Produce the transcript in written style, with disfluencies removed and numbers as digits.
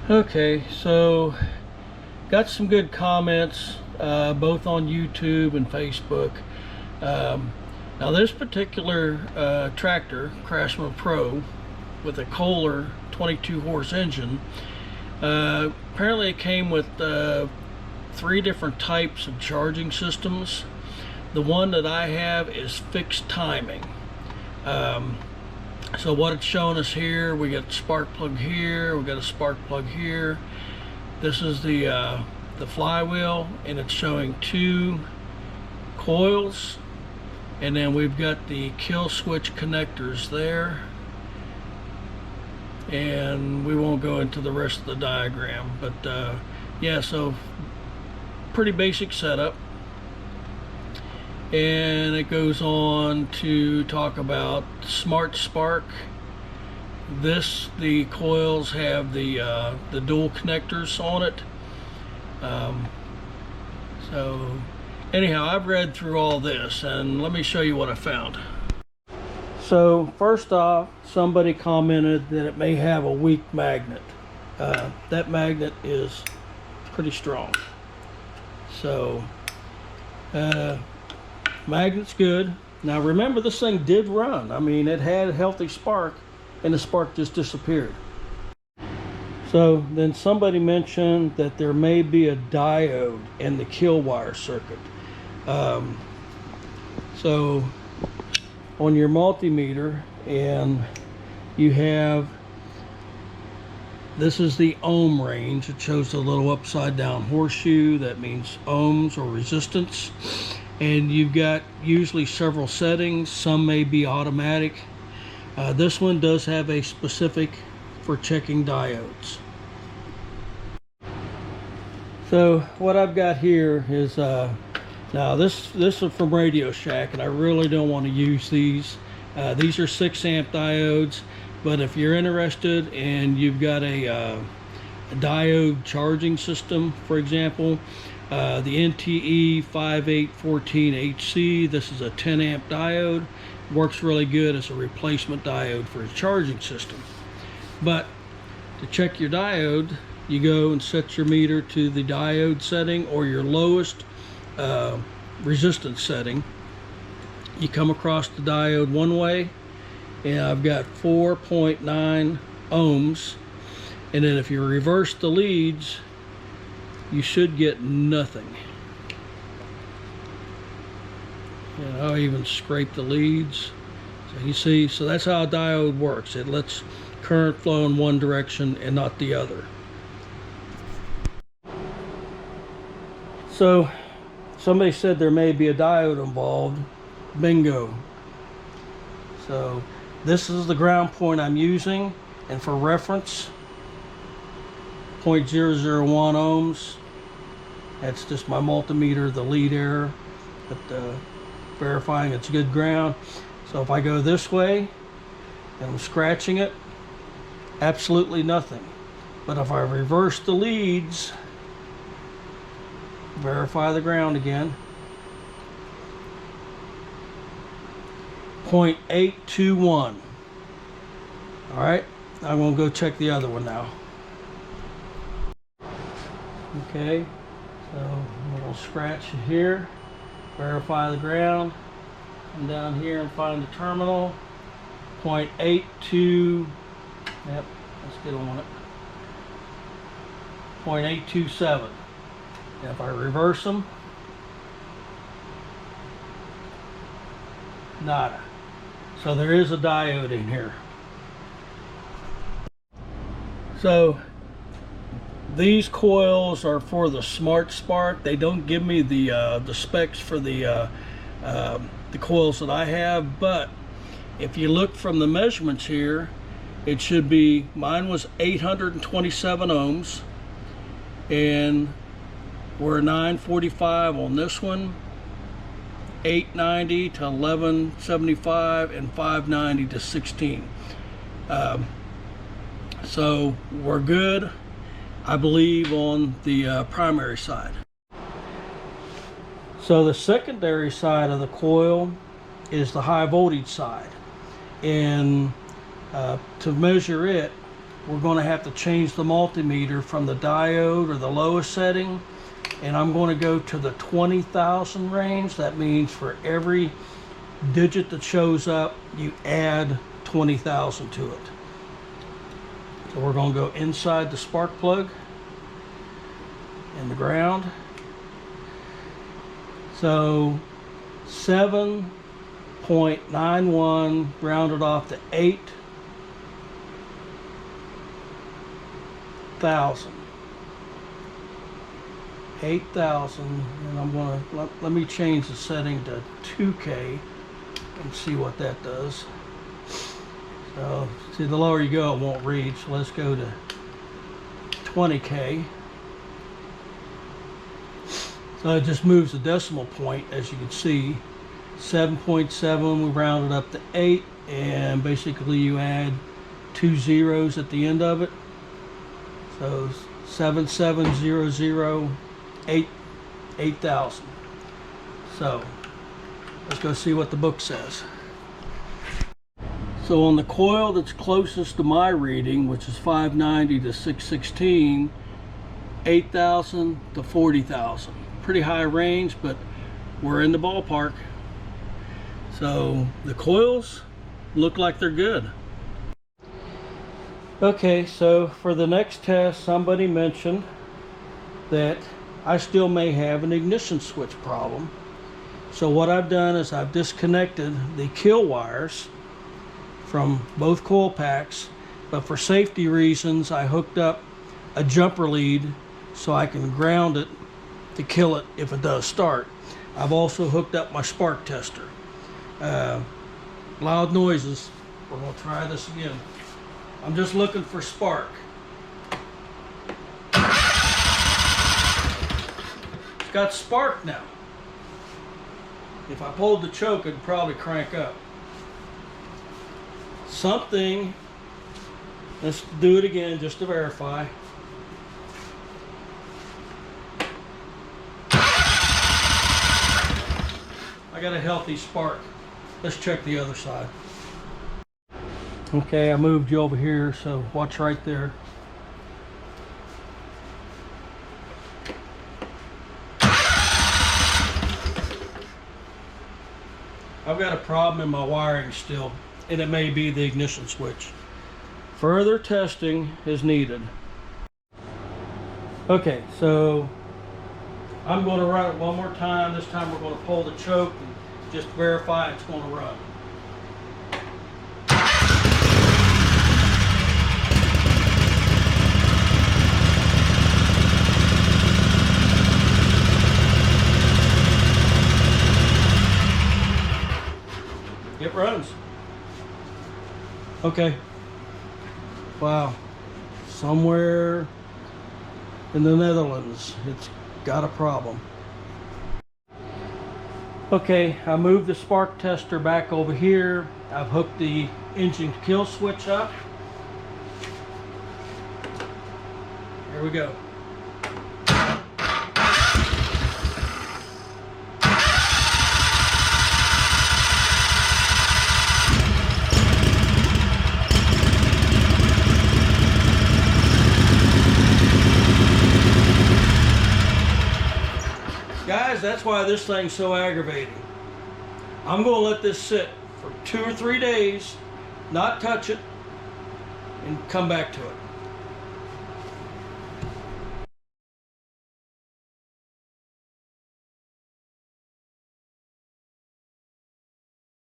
Okay, so got some good comments both on YouTube and Facebook. Now this particular tractor, Craftsman Pro, with a Kohler 22 horse engine, apparently it came with 3 different types of charging systems. The one that I have is fixed timing. So what it's showing us here, we got the spark plug here, we got a spark plug here. This is the flywheel, and it's showing 2 coils, and then we've got the kill switch connectors there, and we won't go into the rest of the diagram, but yeah, so pretty basic setup. And it goes on to talk about Smart Spark. The coils have the dual connectors on it. So anyhow, I've read through all this, and let me show you what I found. So first off, somebody commented that it may have a weak magnet. That magnet is pretty strong. So magnet's good. Now remember, this thing did run. I mean, it had a healthy spark, and the spark just disappeared. So then somebody mentioned that there may be a diode in the kill wire circuit. So on your multimeter, and you have, this is the ohm range. It shows a little upside down horseshoe. That means ohms or resistance. And you've got usually several settings. Some may be automatic. This one does have a specific for checking diodes. So what I've got here is now this is from Radio Shack, and I really don't want to use these. These are 6 amp diodes, but if you're interested and you've got a diode charging system, for example, the NTE 5814HC, this is a 10 amp diode, works really good as a replacement diode for a charging system. But to check your diode, you go and set your meter to the diode setting or your lowest resistance setting. You come across the diode one way, and I've got 4.9 ohms, and then if you reverse the leads, you should get nothing. And I'll even scrape the leads. So you see, so that's how a diode works. It lets current flow in one direction and not the other. So somebody said there may be a diode involved. Bingo. So this is the ground point I'm using, and for reference, 0.001 ohms. That's just my multimeter, the lead error, but verifying it's good ground. So if I go this way and I'm scratching it, absolutely nothing. But if I reverse the leads, verify the ground again, 0.821. All right, I'm gonna go check the other one now. Okay, so a little scratch here, verify the ground, come down here and find the terminal, 0.82, yep, let's get on it, 0.827. And if I reverse them, nada. So there is a diode in here. So these coils are for the Smart Spark. They don't give me the specs for the coils that I have, but if you look from the measurements here, it should be, mine was 827 ohms, and we're 945 on this one, 890 to 1175, and 590 to 16. So we're good, I believe, on the primary side. So the secondary side of the coil is the high voltage side, and to measure it, we're going to have to change the multimeter from the diode or the lowest setting, and I'm going to go to the 20,000 range. That means for every digit that shows up, you add 20,000 to it. So we're going to go inside the spark plug and the ground. So 7.91 rounded off to 8,000. 8,000, and I'm going to let me change the setting to 2K and see what that does. So see, the lower you go, it won't read. So let's go to 20K. So it just moves the decimal point, as you can see. 7.7, we rounded up to 8, and basically you add 2 zeros at the end of it. So 8,000. So let's go see what the book says. So on the coil that's closest to my reading, which is 590 to 616, 8,000 to 40,000. Pretty high range, but we're in the ballpark. So the coils look like they're good. Okay, so for the next test, somebody mentioned that I still may have an ignition switch problem. So what I've done is I've disconnected the kill wires from both coil packs, but for safety reasons I hooked up a jumper lead so I can ground it to kill it if it does start. I've also hooked up my spark tester. Loud noises. We're going to try this again. I'm just looking for spark. It's got spark now. If I pulled the choke, it'd probably crank up. Something, let's do it again just to verify. I got a healthy spark. Let's check the other side. Okay, I moved you over here, so watch right there. I've got a problem in my wiring still, and it may be the ignition switch. Further testing is needed. Okay, so I'm going to run it one more time. This time we're going to pull the choke and just verify it's going to run. It runs. Okay. Wow. Somewhere in the Netherlands, it's got a problem. Okay, I moved the spark tester back over here. I've hooked the engine kill switch up. Here we go. Guys, that's why this thing's so aggravating. I'm going to let this sit for 2 or 3 days, not touch it, and come back to it.